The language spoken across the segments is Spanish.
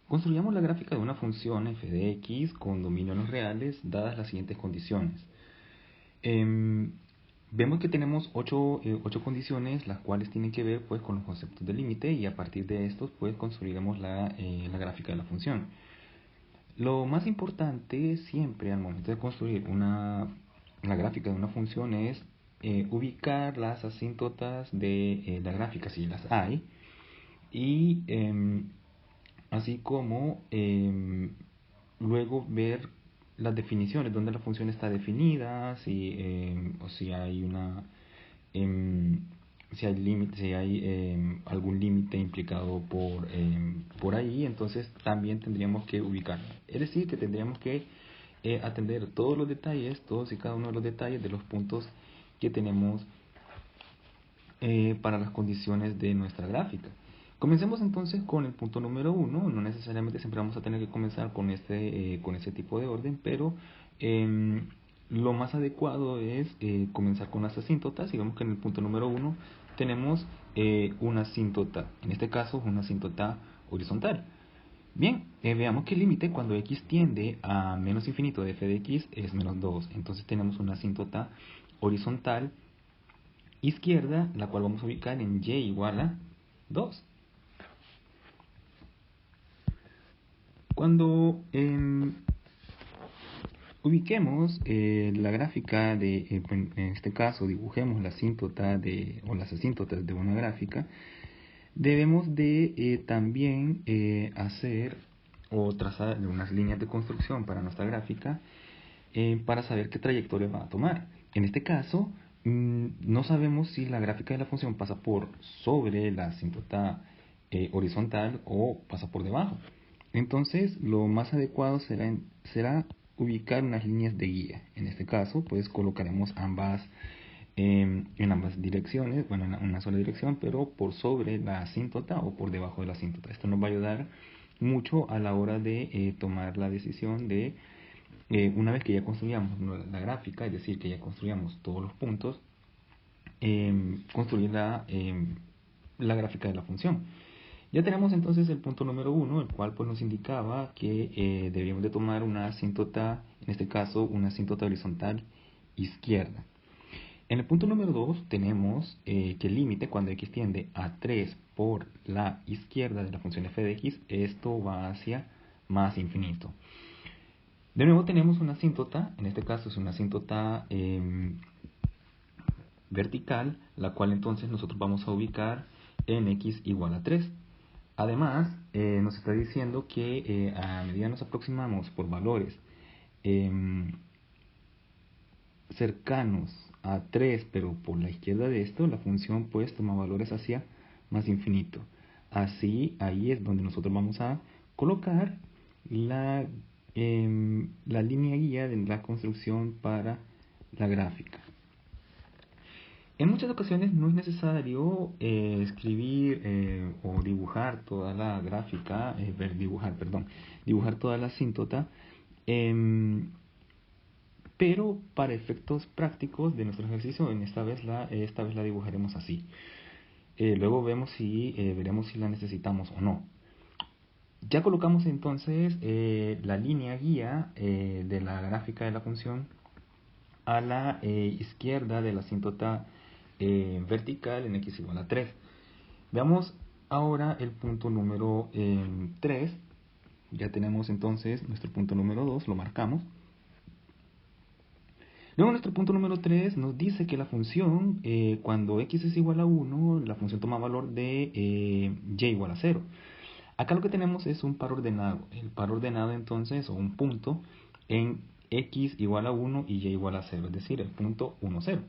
Construyamos la gráfica de una función f de x con dominio en los reales dadas las siguientes condiciones. Vemos que tenemos ocho condiciones, las cuales tienen que ver pues con los conceptos de límite, y a partir de estos pues construiremos la gráfica de la función. Lo más importante siempre al momento de construir la gráfica de una función es ubicar las asíntotas de la gráfica si las hay, y así como luego ver las definiciones, donde la función está definida, o si hay em, si hay algún límite implicado por ahí. Entonces también tendríamos que ubicarlo. Es decir, que tendríamos que atender todos los detalles, todos y cada uno de los detalles de los puntos que tenemos para las condiciones de nuestra gráfica. Comencemos entonces con el punto número 1. No necesariamente siempre vamos a tener que comenzar con ese tipo de orden, pero lo más adecuado es comenzar con las asíntotas. Y vemos que en el punto número 1 tenemos una asíntota, en este caso una asíntota horizontal. Bien, veamos que el límite cuando x tiende a menos infinito de f de x es menos 2. Entonces tenemos una asíntota horizontal izquierda, la cual vamos a ubicar en y igual a 2. Cuando ubiquemos la gráfica en este caso dibujemos la asíntota o las asíntotas de una gráfica, debemos de también hacer o trazar unas líneas de construcción para nuestra gráfica para saber qué trayectoria va a tomar. En este caso, no sabemos si la gráfica de la función pasa por sobre la asíntota horizontal o pasa por debajo. Entonces, lo más adecuado será ubicar unas líneas de guía. En este caso, pues colocaremos ambas en ambas direcciones, bueno, en una sola dirección, pero por sobre la asíntota o por debajo de la asíntota. Esto nos va a ayudar mucho a la hora de tomar la decisión de, una vez que ya construyamos la gráfica, es decir, que ya construyamos todos los puntos, construir la gráfica de la función. Ya tenemos entonces el punto número 1, el cual pues nos indicaba que debíamos de tomar una asíntota, en este caso una asíntota horizontal izquierda. En el punto número 2 tenemos que el límite cuando x tiende a 3 por la izquierda de la función f de x, esto va hacia más infinito. De nuevo tenemos una asíntota, en este caso es una asíntota vertical, la cual entonces nosotros vamos a ubicar en x igual a 3. Además, nos está diciendo que a medida nos aproximamos por valores cercanos a 3, pero por la izquierda de esto, la función pues toma valores hacia más infinito. Así, ahí es donde nosotros vamos a colocar la línea guía de la construcción para la gráfica. En muchas ocasiones no es necesario escribir o dibujar toda la gráfica, dibujar toda la asíntota, pero para efectos prácticos de nuestro ejercicio, esta vez la dibujaremos así. Luego veremos si la necesitamos o no. Ya colocamos entonces la línea guía de la gráfica de la función a la izquierda de la asíntota vertical en x igual a 3. Veamos ahora el punto número 3. Ya tenemos entonces nuestro punto número 2, lo marcamos. Luego nuestro punto número 3 nos dice que la función, cuando x es igual a 1, la función toma valor de y igual a 0. Acá lo que tenemos es un par ordenado. El par ordenado entonces, o un punto, en x igual a 1 y y igual a 0, es decir, el punto 1, 0.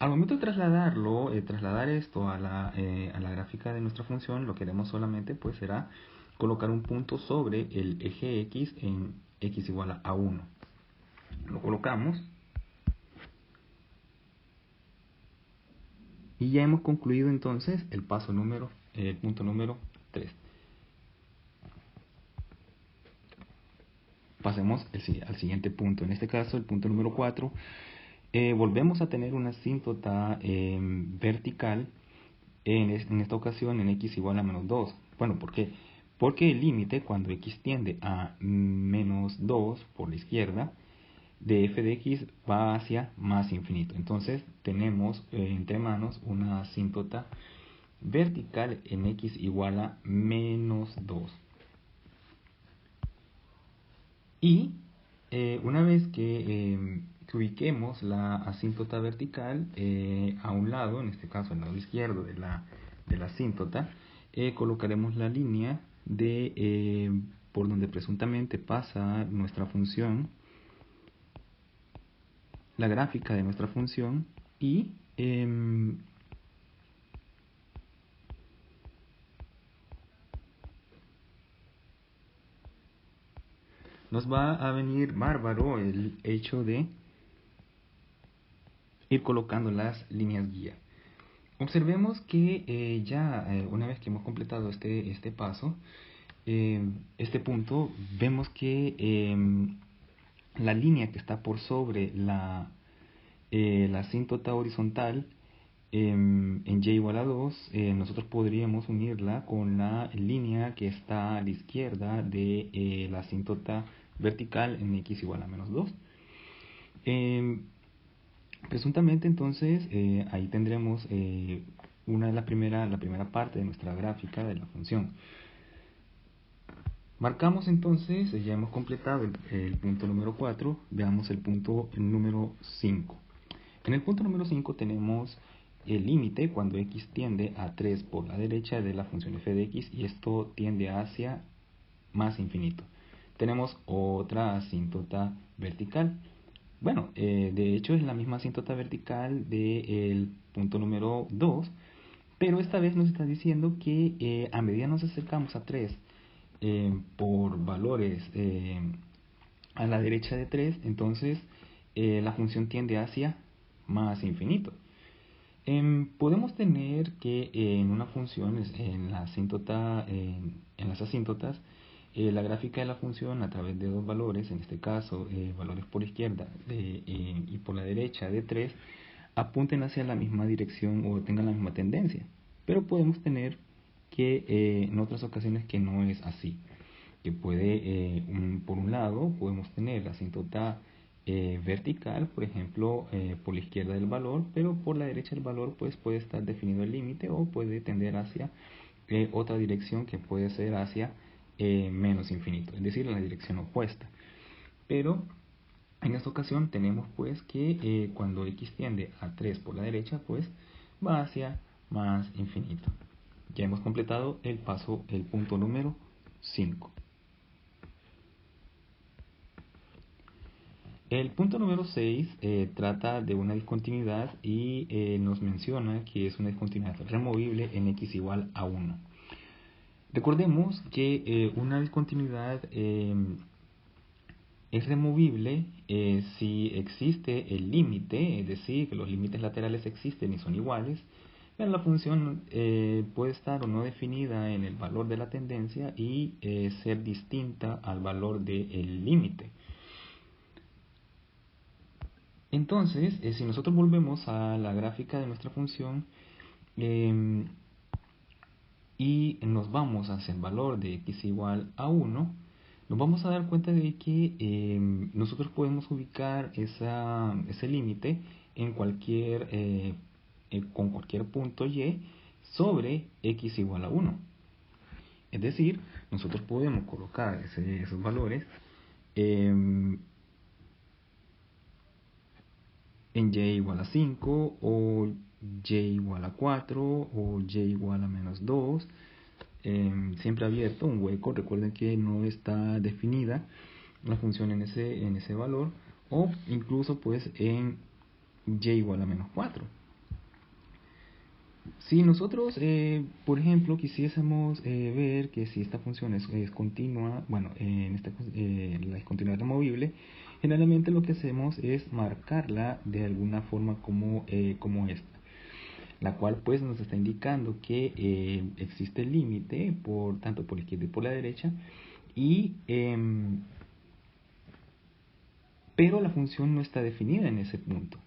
Al momento de trasladar esto a la gráfica de nuestra función, lo que haremos solamente pues será colocar un punto sobre el eje x en x igual a 1. Lo colocamos y ya hemos concluido entonces el punto número 3. Pasemos al siguiente punto. En este caso, el punto número 4. Volvemos a tener una asíntota vertical, en esta ocasión en x igual a menos 2. Bueno, ¿por qué? Porque el límite, cuando x tiende a menos 2 por la izquierda, de f de x va hacia más infinito. Entonces tenemos entre manos una asíntota vertical en x igual a menos 2. Y una vez que ubiquemos la asíntota vertical a un lado, en este caso al lado izquierdo de la asíntota, colocaremos la línea por donde presuntamente pasa nuestra función, la gráfica de nuestra función, y nos va a venir bárbaro el hecho de ir colocando las líneas guía. Observemos que una vez que hemos completado este paso, este punto, vemos que la línea que está por sobre la asíntota horizontal en y igual a 2, nosotros podríamos unirla con la línea que está a la izquierda de la asíntota vertical en x igual a menos 2. Presuntamente, entonces, ahí tendremos la primera parte de nuestra gráfica de la función. Marcamos entonces, ya hemos completado el punto número 4, veamos el punto número 5. En el punto número 5 tenemos el límite cuando x tiende a 3 por la derecha de la función f de x y esto tiende hacia más infinito. Tenemos otra asíntota vertical. Bueno, de hecho es la misma asíntota vertical del punto número 2, pero esta vez nos está diciendo que a medida nos acercamos a 3 por valores a la derecha de 3, entonces la función tiende hacia más infinito. Podemos tener que en una función, en las asíntotas, la gráfica de la función a través de dos valores, en este caso valores por izquierda y por la derecha de 3, apunten hacia la misma dirección o tengan la misma tendencia. Pero podemos tener que en otras ocasiones que no es así. Que puede, por un lado, podemos tener la asíntota vertical, por ejemplo, por la izquierda del valor, pero por la derecha del valor pues puede estar definido el límite o puede tender hacia otra dirección que puede ser hacia menos infinito, es decir, en la dirección opuesta. Pero en esta ocasión tenemos pues que cuando x tiende a 3 por la derecha, pues va hacia más infinito. Ya hemos completado el punto número 5. El punto número 6 trata de una discontinuidad y nos menciona que es una discontinuidad removible en x igual a 1. Recordemos que una discontinuidad es removible si existe el límite, es decir, que los límites laterales existen y son iguales, pero la función puede estar o no definida en el valor de la tendencia y ser distinta al valor del límite. Entonces, si nosotros volvemos a la gráfica de nuestra función y nos vamos hacia el valor de x igual a 1, nos vamos a dar cuenta de que nosotros podemos ubicar ese límite en con cualquier punto y sobre x igual a 1. Es decir, nosotros podemos colocar esos valores en y igual a 5 o y igual a 4 o y igual a menos 2, siempre abierto, un hueco. Recuerden que no está definida la función en ese valor, o incluso pues en y igual a menos 4. Si nosotros, por ejemplo, quisiésemos ver que si esta función es continua, bueno, la discontinuidad removible, generalmente lo que hacemos es marcarla de alguna forma como esta, la cual pues nos está indicando que existe el límite tanto por la izquierda y por la derecha, pero la función no está definida en ese punto.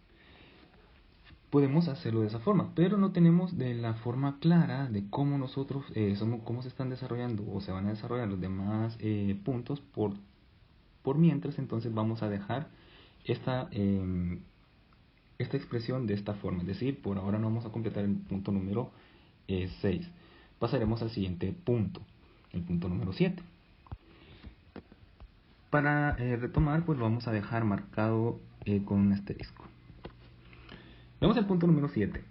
podemos hacerlo de esa forma, pero no tenemos de la forma clara de cómo nosotros, cómo se están desarrollando o se van a desarrollar los demás puntos por mientras. Entonces vamos a dejar esta expresión de esta forma, es decir, por ahora no vamos a completar el punto número 6. Pasaremos al siguiente punto, el punto número 7. Para retomar, pues lo vamos a dejar marcado con un asterisco. Vamos al punto número 7.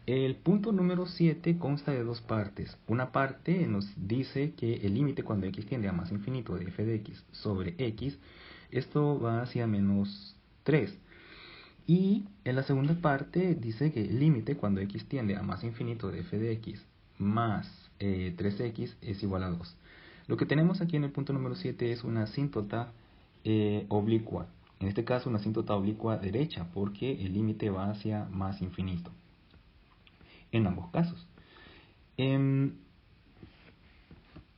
El punto número 7 consta de dos partes. Una parte nos dice que el límite cuando x tiende a más infinito de f de x sobre x, esto va hacia menos 3. Y en la segunda parte dice que el límite cuando x tiende a más infinito de f de x más 3x es igual a 2. Lo que tenemos aquí en el punto número 7 es una asíntota oblicua. En este caso una asíntota oblicua derecha, porque el límite va hacia más infinito. En ambos casos.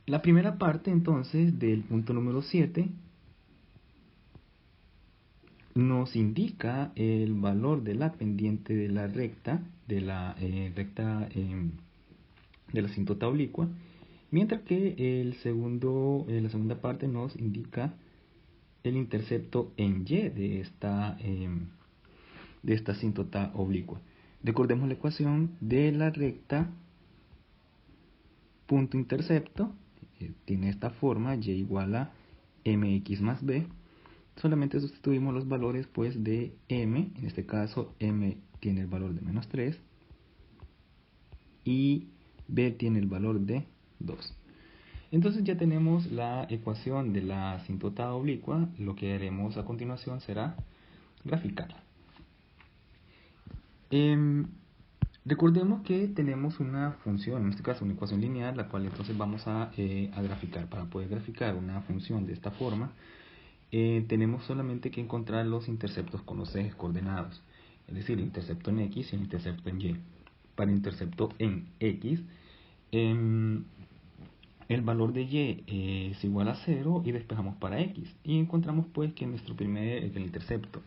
La primera parte entonces del punto número 7 nos indica el valor de la pendiente de la recta, de la asíntota oblicua, mientras que la segunda parte nos indica el intercepto en y de esta asíntota oblicua. Recordemos la ecuación de la recta punto intercepto, tiene esta forma, y igual a mx más b. Solamente sustituimos los valores pues de m, en este caso m tiene el valor de menos 3 y b tiene el valor de 2. Entonces ya tenemos la ecuación de la asíntota oblicua. Lo que haremos a continuación será graficarla. Recordemos que tenemos una función, en este caso una ecuación lineal, la cual entonces vamos a graficar. Para poder graficar una función de esta forma, tenemos solamente que encontrar los interceptos con los ejes coordenados, es decir, el intercepto en x y el intercepto en y. Para el intercepto en x, el valor de y es igual a 0 y despejamos para x. Y encontramos pues que el intercepto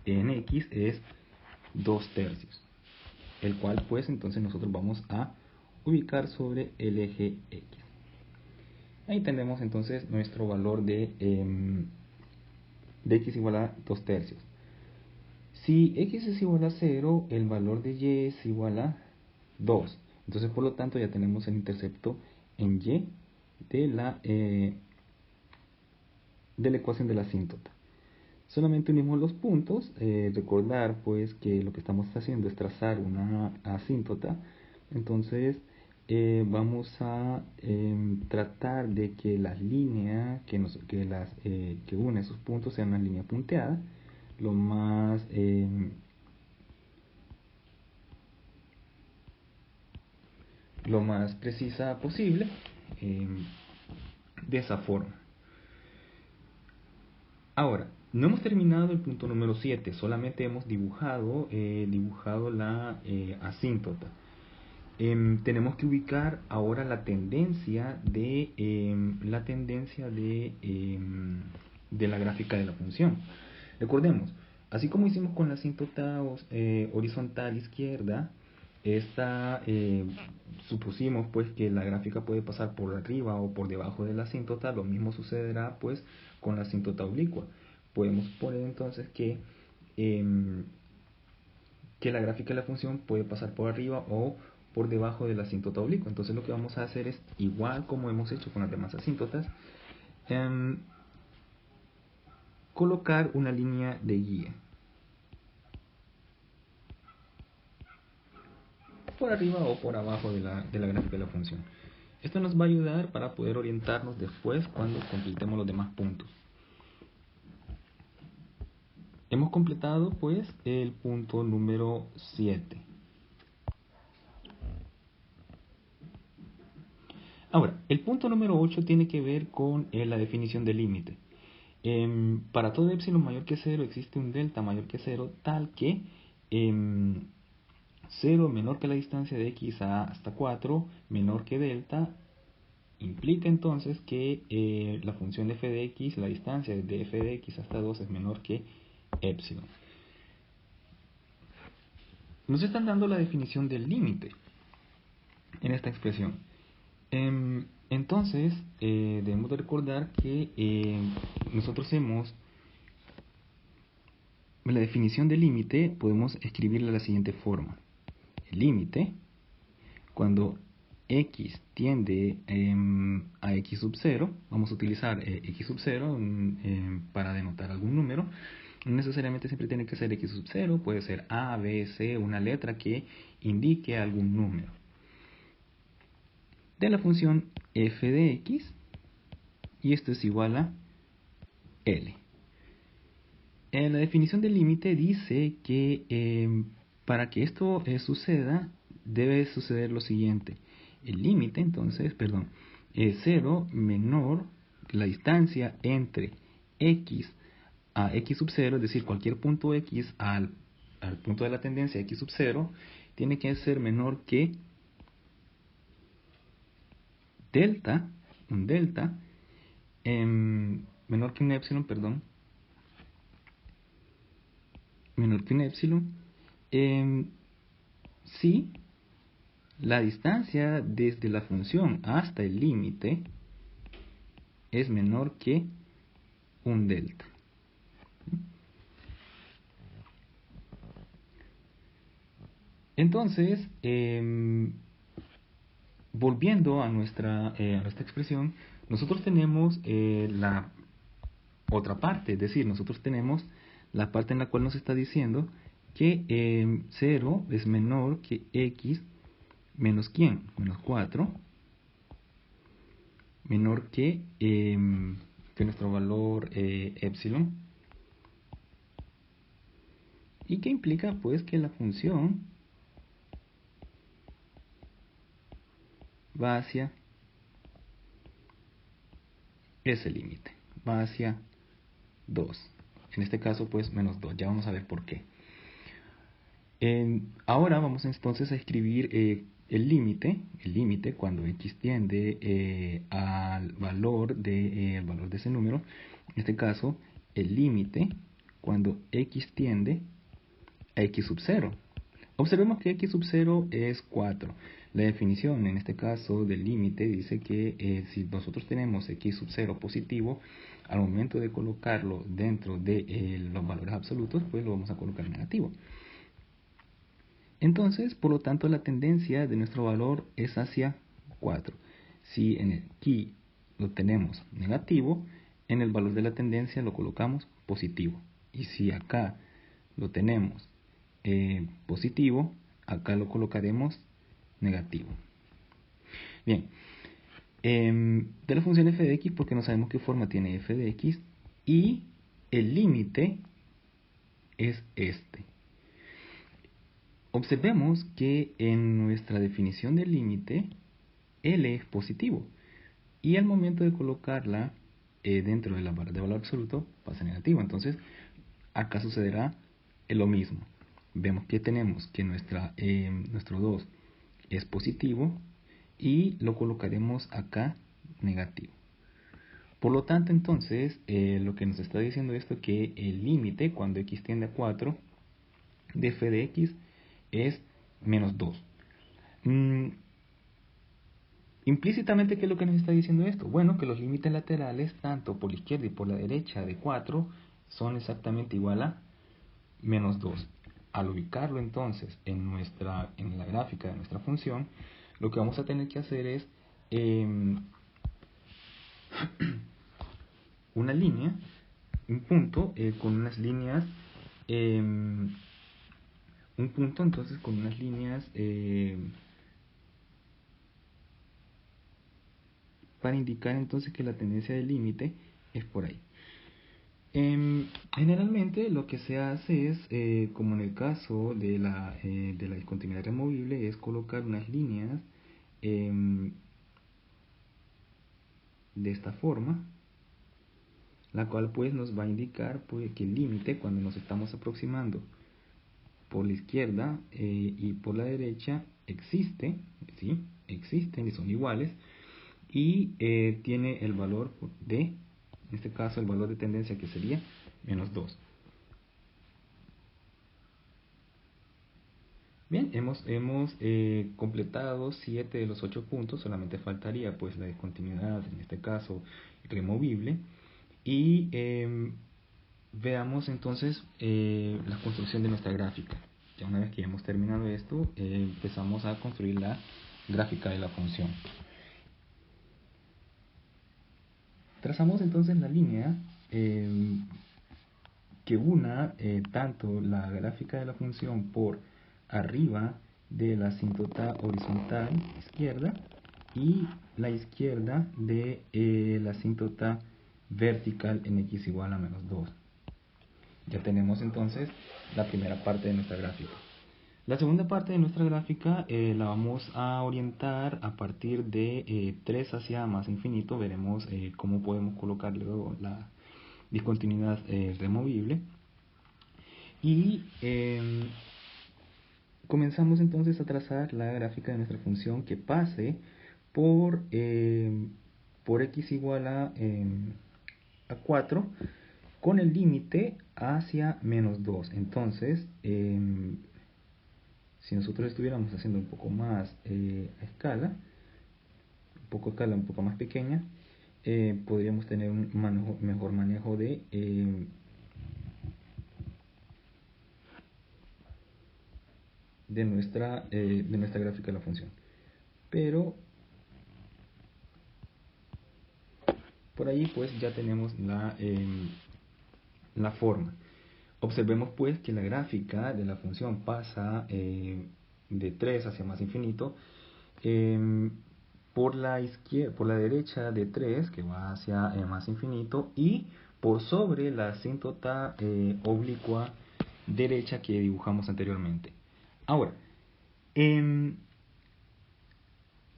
en x es 2/3, el cual pues entonces nosotros vamos a ubicar sobre el eje x. Ahí tenemos entonces nuestro valor de x igual a 2/3. Si x es igual a 0, el valor de y es igual a 2. Entonces por lo tanto ya tenemos el intercepto en y de la ecuación de la asíntota. Solamente unimos los puntos. Recordar pues que lo que estamos haciendo es trazar una asíntota. Entonces vamos a tratar de que las líneas que unen esos puntos sean una línea punteada lo más precisa posible, de esa forma. Ahora, no hemos terminado el punto número 7, solamente hemos dibujado la asíntota. Tenemos que ubicar ahora la tendencia de la gráfica de la función. Recordemos, así como hicimos con la asíntota horizontal izquierda, supusimos pues que la gráfica puede pasar por arriba o por debajo de la asíntota. Lo mismo sucederá pues con la asíntota oblicua. Podemos poner entonces que la gráfica de la función puede pasar por arriba o por debajo de la asíntota oblicua. Entonces lo que vamos a hacer es, igual como hemos hecho con las demás asíntotas, colocar una línea de guía por arriba o por abajo de la gráfica de la función. Esto nos va a ayudar para poder orientarnos después cuando completemos los demás puntos. Hemos completado pues el punto número 7. Ahora, el punto número 8 tiene que ver con la definición del límite. Para todo epsilon mayor que 0 existe un delta mayor que 0, tal que 0 menor que la distancia de x hasta 4 menor que delta implica entonces que la función de f de x, la distancia de f de x hasta 2 es menor que epsilon. nos están dando la definición del límite en esta expresión. Entonces, debemos de recordar que nosotros hemos la definición del límite, podemos escribirla de la siguiente forma. El límite, cuando x tiende a x sub 0, vamos a utilizar x sub 0 para denotar algún número. No necesariamente siempre tiene que ser x sub 0, puede ser a, b, c, una letra que indique algún número. De la función f de x, y esto es igual a L. La definición del límite dice que para que esto suceda, debe suceder lo siguiente. El límite, entonces, es 0 menor la distancia entre x a x sub 0, es decir, cualquier punto x al punto de la tendencia x sub 0, tiene que ser menor que delta, un delta, menor que un epsilon, menor que un epsilon, si la distancia desde la función hasta el límite es menor que un delta. Entonces, volviendo a nuestra expresión, nosotros tenemos la otra parte, es decir, nosotros tenemos la parte en la cual nos está diciendo que 0 es menor que x menos ¿quién? Menos 4, menor que nuestro valor epsilon, y que implica pues que la función va hacia ese límite, va hacia 2. En este caso pues menos 2, ya vamos a ver por qué. Ahora vamos entonces a escribir el límite cuando x tiende al valor de ese número. En este caso, el límite cuando x tiende a x sub 0. Observemos que x sub 0 es 4. La definición en este caso del límite dice que si nosotros tenemos x sub 0 positivo, al momento de colocarlo dentro de los valores absolutos, pues lo vamos a colocar negativo. Entonces, por lo tanto, la tendencia de nuestro valor es hacia 4. Si aquí lo tenemos negativo, en el valor de la tendencia lo colocamos positivo. Y si acá lo tenemos positivo, acá lo colocaremos negativo. Bien, de la función f de x, porque no sabemos qué forma tiene f de x, y el límite es este. Observemos que en nuestra definición del límite, L es positivo, y al momento de colocarla dentro de la barra de valor absoluto, pasa negativo. Entonces, acá sucederá lo mismo. Vemos que tenemos que nuestro 2 es positivo, y lo colocaremos acá negativo. Por lo tanto, entonces, lo que nos está diciendo esto es que el límite, cuando x tiende a 4, de f de x es menos 2. Implícitamente, ¿qué es lo que nos está diciendo esto? Bueno, que los límites laterales, tanto por la izquierda y por la derecha de 4, son exactamente igual a menos 2. Al ubicarlo entonces en la gráfica de nuestra función, lo que vamos a tener que hacer es una línea, un punto con unas líneas, un punto entonces con unas líneas para indicar entonces que la tendencia del límite es por ahí. Generalmente lo que se hace es, como en el caso de la discontinuidad removible, es colocar unas líneas de esta forma, la cual pues nos va a indicar pues, que el límite, cuando nos estamos aproximando por la izquierda y por la derecha, existe, ¿sí? Existen y son iguales, y tiene el valor de, en este caso el valor de tendencia, que sería menos 2. Bien, hemos completado 7 de los 8 puntos, solamente faltaría pues la discontinuidad, en este caso removible, y veamos entonces la construcción de nuestra gráfica. Ya una vez que hemos terminado esto, empezamos a construir la gráfica de la función. Trazamos entonces la línea que una tanto la gráfica de la función por arriba de la asíntota horizontal izquierda y la izquierda de la asíntota vertical en x igual a menos 2. Ya tenemos entonces la primera parte de nuestra gráfica. La segunda parte de nuestra gráfica la vamos a orientar a partir de 3 hacia más infinito. Veremos cómo podemos colocarle la discontinuidad removible. Y comenzamos entonces a trazar la gráfica de nuestra función que pase por x igual a 4 con el límite hacia menos 2. Entonces, si nosotros estuviéramos haciendo un poco más a escala, un poco más pequeña, podríamos tener un mejor manejo de nuestra gráfica de la función. Pero por ahí pues ya tenemos la forma. Observemos pues que la gráfica de la función pasa de 3 hacia más infinito por la izquierda, por la derecha de 3 que va hacia más infinito y por sobre la asíntota oblicua derecha que dibujamos anteriormente. Ahora,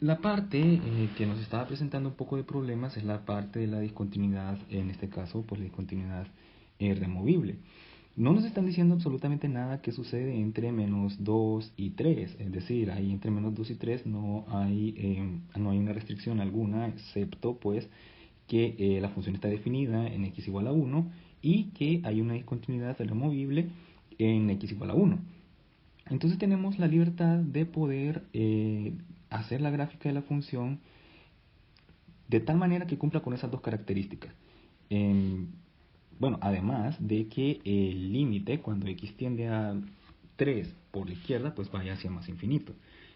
la parte que nos estaba presentando un poco de problemas es la parte de la discontinuidad, en este caso, pues la discontinuidad removible. No nos están diciendo absolutamente nada que sucede entre menos 2 y 3, es decir, ahí entre menos 2 y 3 no hay una restricción alguna, excepto pues que la función está definida en x igual a 1 y que hay una discontinuidad removible en x igual a 1. Entonces tenemos la libertad de poder hacer la gráfica de la función de tal manera que cumpla con esas dos características. Bueno, además de que el límite, cuando x tiende a 3 por la izquierda, pues vaya hacia más infinito.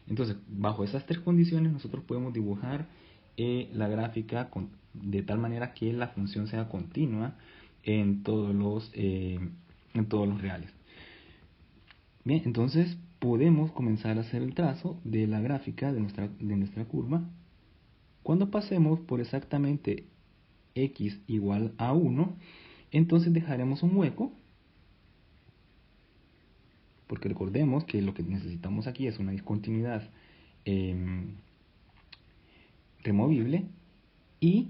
Entonces, bajo esas tres condiciones, nosotros podemos dibujar la gráfica de tal manera que la función sea continua en todos los reales. Bien, entonces podemos comenzar a hacer el trazo de la gráfica de nuestra curva cuando pasemos por exactamente x igual a 1. Entonces dejaremos un hueco, porque recordemos que lo que necesitamos aquí es una discontinuidad removible, y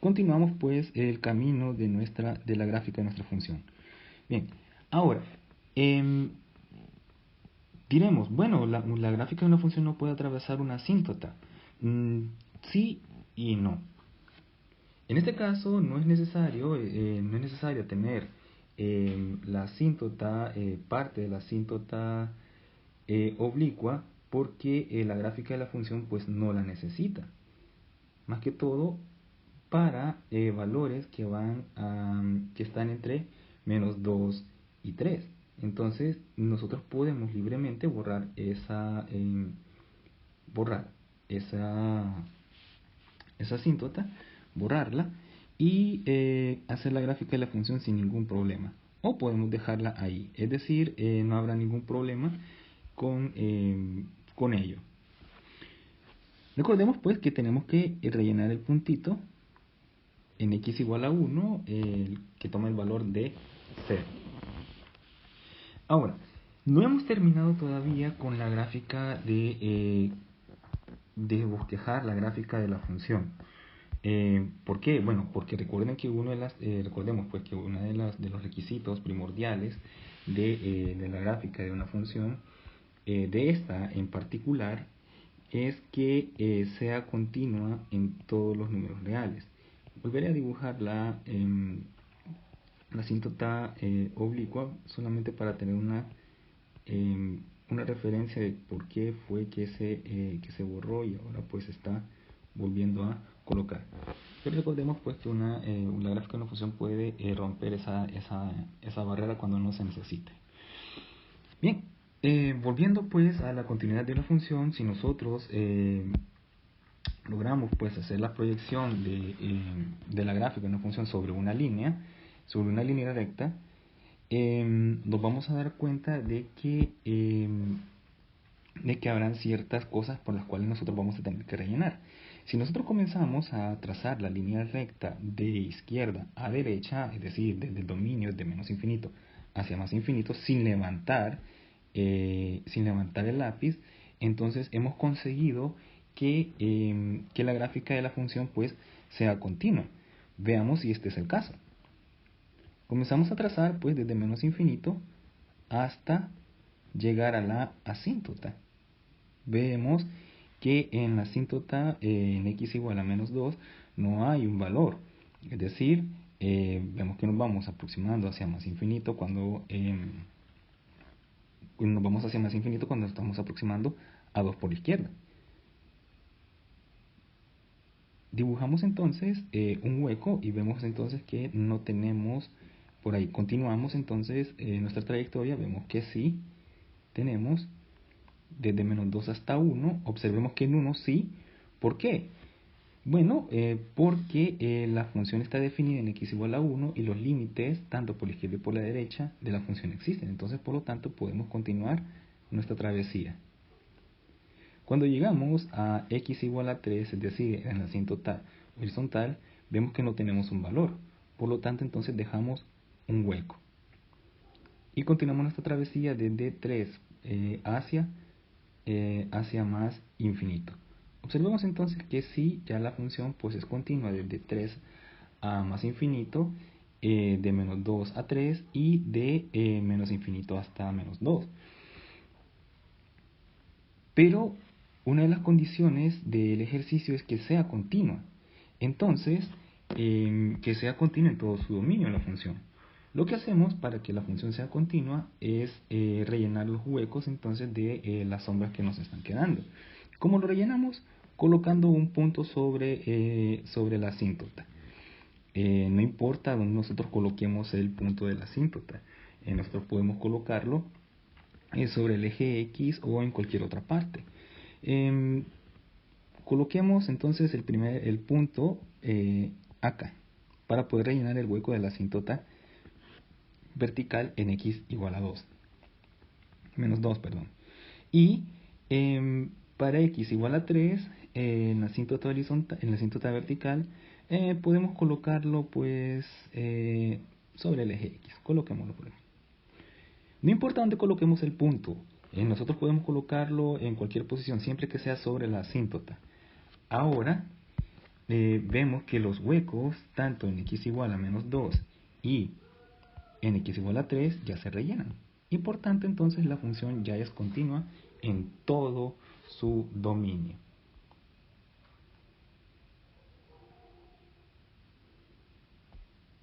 continuamos pues el camino de la gráfica de nuestra función. Bien, ahora diremos, bueno, la gráfica de una función no puede atravesar una asíntota. Sí y no. En este caso no es necesario tener la asíntota, parte de la asíntota oblicua, porque la gráfica de la función pues no la necesita. Más que todo para valores que están entre menos 2 y 3. Entonces nosotros podemos libremente borrar esa asíntota, borrarla y hacer la gráfica de la función sin ningún problema. O podemos dejarla ahí, es decir, no habrá ningún problema con ello. Recordemos pues que tenemos que rellenar el puntito en x igual a 1 que toma el valor de 0. Ahora, no hemos terminado todavía con la gráfica de bosquejar la gráfica de la función. ¿Por qué? Bueno, porque recuerden que recordemos pues que uno de los requisitos primordiales de la gráfica de una función, de esta en particular, es que sea continua en todos los números reales. Volveré a dibujar la asíntota oblicua solamente para tener una referencia de por qué fue que se borró y ahora pues está volviendo a colocar. Pero recordemos pues que la gráfica de una función puede romper esa barrera cuando no se necesite. Bien, volviendo pues a la continuidad de una función, si nosotros logramos pues hacer la proyección de la gráfica de una función sobre una línea recta, nos vamos a dar cuenta de que habrán ciertas cosas por las cuales nosotros vamos a tener que rellenar. Si nosotros comenzamos a trazar la línea recta de izquierda a derecha, es decir, desde el dominio de menos infinito hacia más infinito, sin levantar el lápiz, entonces hemos conseguido que la gráfica de la función pues sea continua. Veamos si este es el caso. Comenzamos a trazar pues desde menos infinito hasta llegar a la asíntota. Vemos que en la asíntota en x igual a menos 2 no hay un valor. Es decir, vemos que nos vamos aproximando hacia más infinito cuando estamos aproximando a 2 por la izquierda. Dibujamos entonces un hueco y vemos entonces que no tenemos por ahí. Continuamos entonces nuestra trayectoria, vemos que sí tenemos desde menos 2 hasta 1. Observemos que en 1 sí. ¿Por qué? Bueno, porque la función está definida en x igual a 1 y los límites, tanto por la izquierda y por la derecha, de la función existen. Entonces, por lo tanto, podemos continuar nuestra travesía. Cuando llegamos a x igual a 3, es decir, en la asíntota horizontal, vemos que no tenemos un valor. Por lo tanto, entonces dejamos un hueco. Y continuamos nuestra travesía desde 3 hacia más infinito. Observemos entonces que sí, ya la función pues es continua desde 3 a más infinito, de menos 2 a 3 y de menos infinito hasta menos 2. Pero una de las condiciones del ejercicio es que sea continua. Entonces, que sea continua en todo su dominio la función. Lo que hacemos para que la función sea continua es rellenar los huecos entonces de las sombras que nos están quedando. ¿Cómo lo rellenamos? Colocando un punto sobre la asíntota. No importa donde nosotros coloquemos el punto de la asíntota. Nosotros podemos colocarlo sobre el eje X o en cualquier otra parte. Coloquemos entonces el punto acá para poder rellenar el hueco de la asíntota vertical en x igual a 2. Menos 2, perdón. Y para x igual a 3, en la asíntota horizontal, en la asíntota vertical, podemos colocarlo pues sobre el eje x. Coloquémoslo por ahí. No importa dónde coloquemos el punto, nosotros podemos colocarlo en cualquier posición, siempre que sea sobre la asíntota. Ahora, vemos que los huecos, tanto en x igual a menos 2 y en x igual a 3, ya se rellenan. Y por tanto, entonces la función ya es continua en todo su dominio.